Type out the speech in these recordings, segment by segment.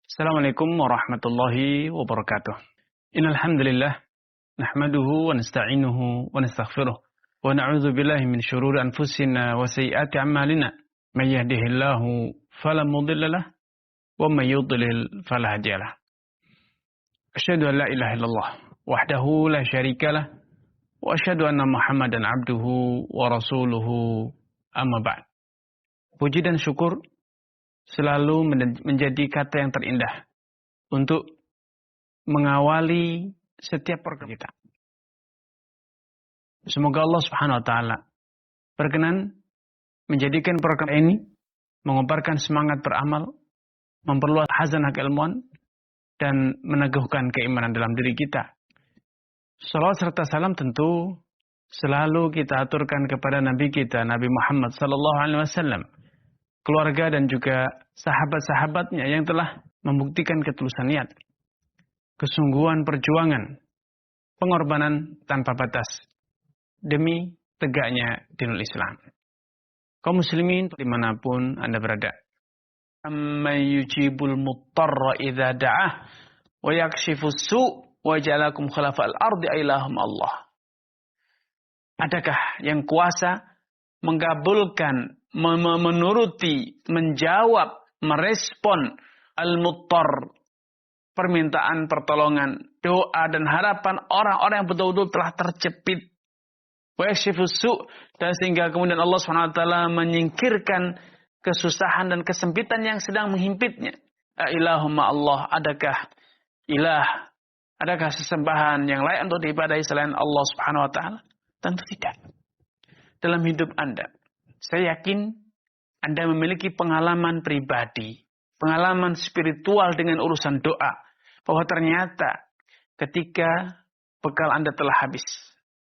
Assalamualaikum warahmatullahi wabarakatuh. Innal hamdalillah nahmaduhu wa nasta'inuhu wa nastaghfiruh wa na'udzu billahi min shururi anfusina wa sayyiati a'malina. May yahdihillahu fala mudilla lahu wa may yudlil fala hadiya lahu. Asyhadu an la ilaha illallah wahdahu la syarika lah wa asyhadu anna Muhammadan abduhu wa rasuluhu amma ba'd. Puji dan syukur selalu menjadi kata yang terindah untuk mengawali setiap program kita. Semoga Allah Subhanahu wa taala berkenan menjadikan program ini mengobarkan semangat beramal, memperluas hazanah keilmuan dan meneguhkan keimanan dalam diri kita. Salawat serta salam tentu selalu kita aturkan kepada Nabi kita, Nabi Muhammad sallallahu alaihi wasallam, keluarga dan juga sahabat-sahabatnya yang telah membuktikan ketulusan niat, kesungguhan perjuangan, pengorbanan tanpa batas demi tegaknya dinul Islam. Kaum muslimin dimanapun Anda berada. Amman yujibul muttarra idza da'ah wa yakshifus su' wa ja'alakum khalafa'al ardi ilahum Allah. Adakah yang kuasa mengabulkan, menuruti, menjawab, merespon al-muttar, permintaan pertolongan, doa dan harapan orang-orang yang betul-betul telah terjepit. Wa yakshifus su', dan sehingga kemudian Allah SWT menyingkirkan kesusahan dan kesempitan yang sedang menghimpitnya. Ilahumma Allah, adakah ilah, adakah sesembahan yang layak untuk diibadahi selain Allah Subhanahu wa taala? Tentu tidak. Dalam hidup Anda, saya yakin Anda memiliki pengalaman pribadi, pengalaman spiritual dengan urusan doa, bahwa ternyata ketika bekal Anda telah habis,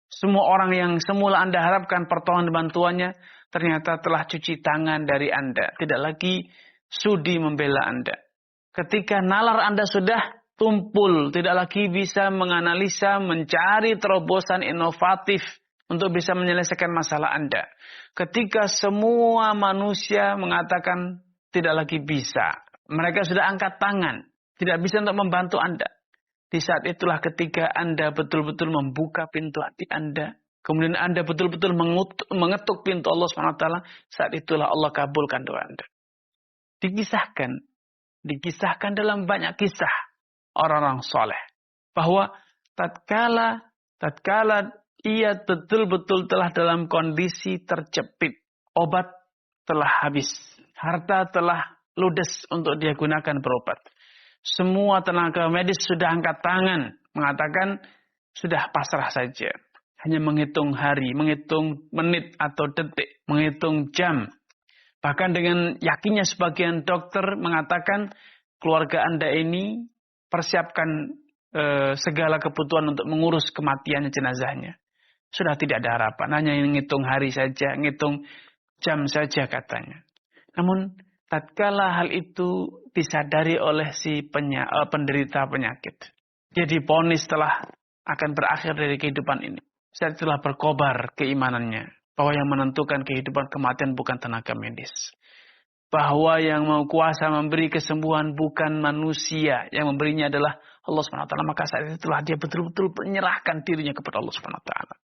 semua orang yang semula Anda harapkan pertolongan dan bantuannya ternyata telah cuci tangan dari Anda, tidak lagi sudi membela Anda. Ketika nalar Anda sudah tumpul, tidak lagi bisa menganalisa, mencari terobosan inovatif untuk bisa menyelesaikan masalah Anda. Ketika semua manusia mengatakan tidak lagi bisa, mereka sudah angkat tangan, tidak bisa untuk membantu Anda. Di saat itulah ketika Anda betul-betul membuka pintu hati Anda, kemudian Anda betul-betul mengetuk pintu Allah SWT, saat itulah Allah kabulkan doa Anda. Dikisahkan dalam banyak kisah orang-orang soleh, bahwa tatkala ia betul-betul telah dalam kondisi terjepit, obat telah habis, harta telah ludes untuk dia gunakan berobat. Semua tenaga medis sudah angkat tangan, mengatakan sudah pasrah saja. Hanya menghitung hari, menghitung menit atau detik, menghitung jam. Bahkan dengan yakinnya sebagian dokter mengatakan keluarga Anda ini persiapkan segala kebutuhan untuk mengurus kematian jenazahnya. Sudah tidak ada harapan, hanya menghitung hari saja, menghitung jam saja katanya. Namun tatkala hal itu disadari oleh si penderita penyakit, dia divonis telah akan berakhir dari kehidupan ini. Saat itulah berkobar keimanannya, bahwa yang menentukan kehidupan kematian bukan tenaga medis, bahwa yang mau kuasa memberi kesembuhan bukan manusia, yang memberinya adalah Allah SWT. Maka saat itulah dia betul-betul menyerahkan dirinya kepada Allah SWT.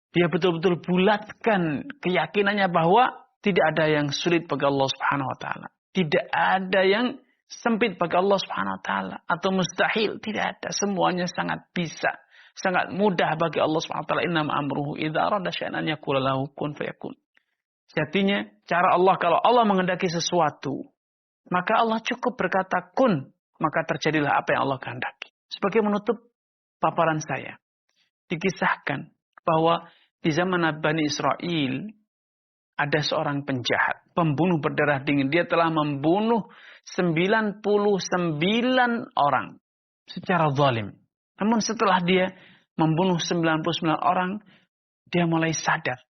Dia betul-betul bulatkan keyakinannya bahwa tidak ada yang sulit bagi Allah Subhanahu wa taala. Tidak ada yang sempit bagi Allah Subhanahu wa taala atau mustahil, tidak ada. Semuanya sangat bisa, sangat mudah bagi Allah Subhanahu wa taala. Innama amruhu idza arada syai'an yaqulu lahu kun fayakun. Sejatinya cara Allah, kalau Allah menghendaki sesuatu, maka Allah cukup berkata kun, maka terjadilah apa yang Allah kehendaki. Sebagai menutup paparan saya, dikisahkan bahwa di zaman Bani Israel ada seorang penjahat, pembunuh berdarah dingin. Dia telah membunuh 99 orang secara zalim. Namun setelah dia membunuh 99 orang, dia mulai sadar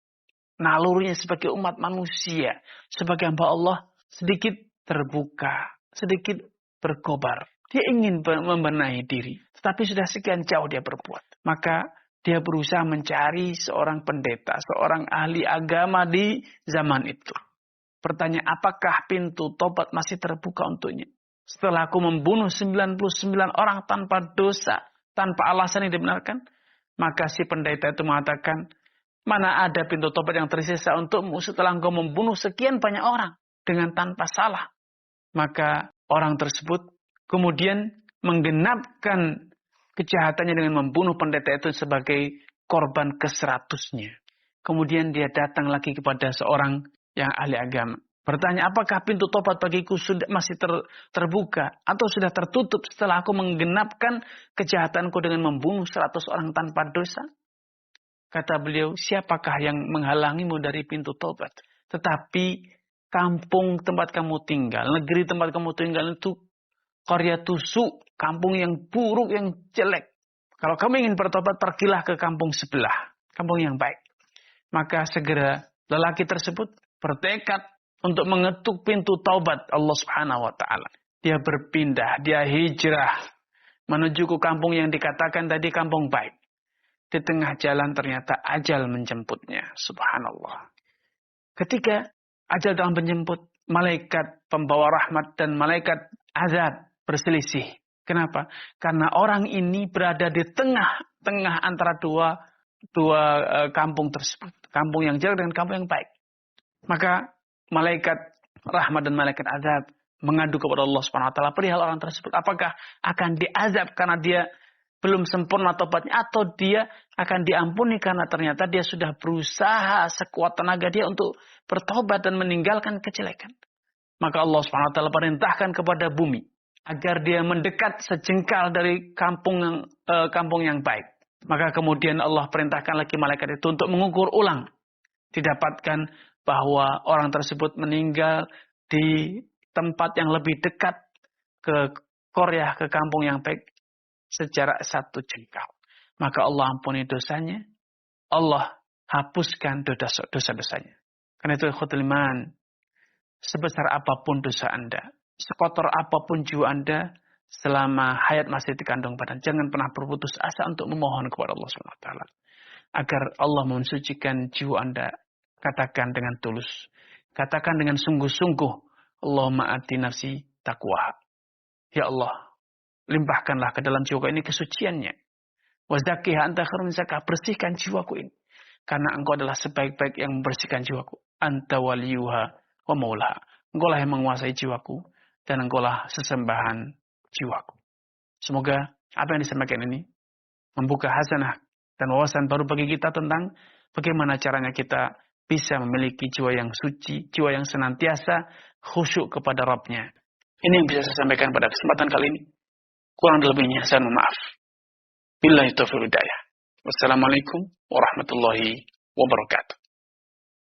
nalurinya sebagai umat manusia, sebagai hamba Allah, sedikit terbuka, sedikit berkobar. Dia ingin membenahi diri, tetapi sudah sekian jauh dia berbuat. Maka dia berusaha mencari seorang pendeta, seorang ahli agama di zaman itu. Pertanyaan, apakah pintu tobat masih terbuka untuknya? setelah aku membunuh 99 orang tanpa dosa, tanpa alasan yang dibenarkan? Maka si pendeta itu mengatakan, mana ada pintu tobat yang tersisa untukmu setelah engkau membunuh sekian banyak orang dengan tanpa salah. Maka orang tersebut kemudian menggenapkan kejahatannya dengan membunuh pendeta itu sebagai korban ke-100-nya. Kemudian dia datang lagi kepada seorang yang ahli agama. Bertanya, apakah pintu tobat bagiku sudah masih terbuka atau sudah tertutup setelah aku menggenapkan kejahatanku dengan membunuh 100 orang tanpa dosa? Kata beliau, siapakah yang menghalangimu dari pintu tobat? Tetapi kampung tempat kamu tinggal, negeri tempat kamu tinggal itu qarya tusuk, kampung yang buruk, yang jelek. Kalau kamu ingin bertobat, pergilah ke kampung sebelah, kampung yang baik. Maka segera lelaki tersebut bertekad untuk mengetuk pintu taubat Allah Subhanahu wa taala. Dia berpindah, dia hijrah menuju ke kampung yang dikatakan tadi kampung baik. Di tengah jalan ternyata ajal menjemputnya. Subhanallah. Ketika ajal dalam menjemput, malaikat pembawa rahmat dan malaikat azab berselisih. Kenapa? Karena orang ini berada di tengah-tengah antara dua kampung tersebut. Kampung yang jelek dengan kampung yang baik. Maka malaikat rahmat dan malaikat azab mengadu kepada Allah Subhanahu wa taala perihal orang tersebut. Apakah akan diazab karena dia belum sempurna tobatnya, atau dia akan diampuni karena ternyata dia sudah berusaha sekuat tenaga dia untuk bertobat dan meninggalkan kejelekan. Maka Allah Subhanahu wa taala perintahkan kepada bumi agar dia mendekat sejengkal dari kampung yang baik. Maka kemudian Allah perintahkan lagi malaikat itu untuk mengukur ulang. Didapatkan bahwa orang tersebut meninggal di tempat yang lebih dekat ke Korea, ke kampung yang baik, sejarak 1 jengkal. Maka Allah ampuni dosanya, Allah hapuskan dosa-dosanya. Karena itu ikhwatul iman, sebesar apapun dosa Anda, sekotor apapun jiwa Anda, selama hayat masih dikandung badan, jangan pernah berputus asa untuk memohon kepada Allah SWT. Agar Allah mensucikan jiwa Anda. Katakan dengan tulus. Katakan dengan sungguh-sungguh. Allahumma ati nafsi taqwa. Ya Allah, limpahkanlah ke dalam jiwaku ini kesuciannya. Wa zakkiha anta khairun zakah. Bersihkan jiwaku ini. Karena engkau adalah sebaik-baik yang membersihkan jiwaku. Anta waliyuha wa maulaha. Engkau lah yang menguasai jiwaku. Dan engkau lah sesembahan jiwaku. Semoga apa yang disampaikan ini membuka hasanah dan wawasan baru bagi kita tentang bagaimana caranya kita bisa memiliki jiwa yang suci, jiwa yang senantiasa khusyuk kepada Rabb-Nya. Ini yang bisa saya sampaikan pada kesempatan kali ini. Kurang lebihnya saya mohon maaf. Billahi taufiq hidayah. Wassalamualaikum warahmatullahi wabarakatuh.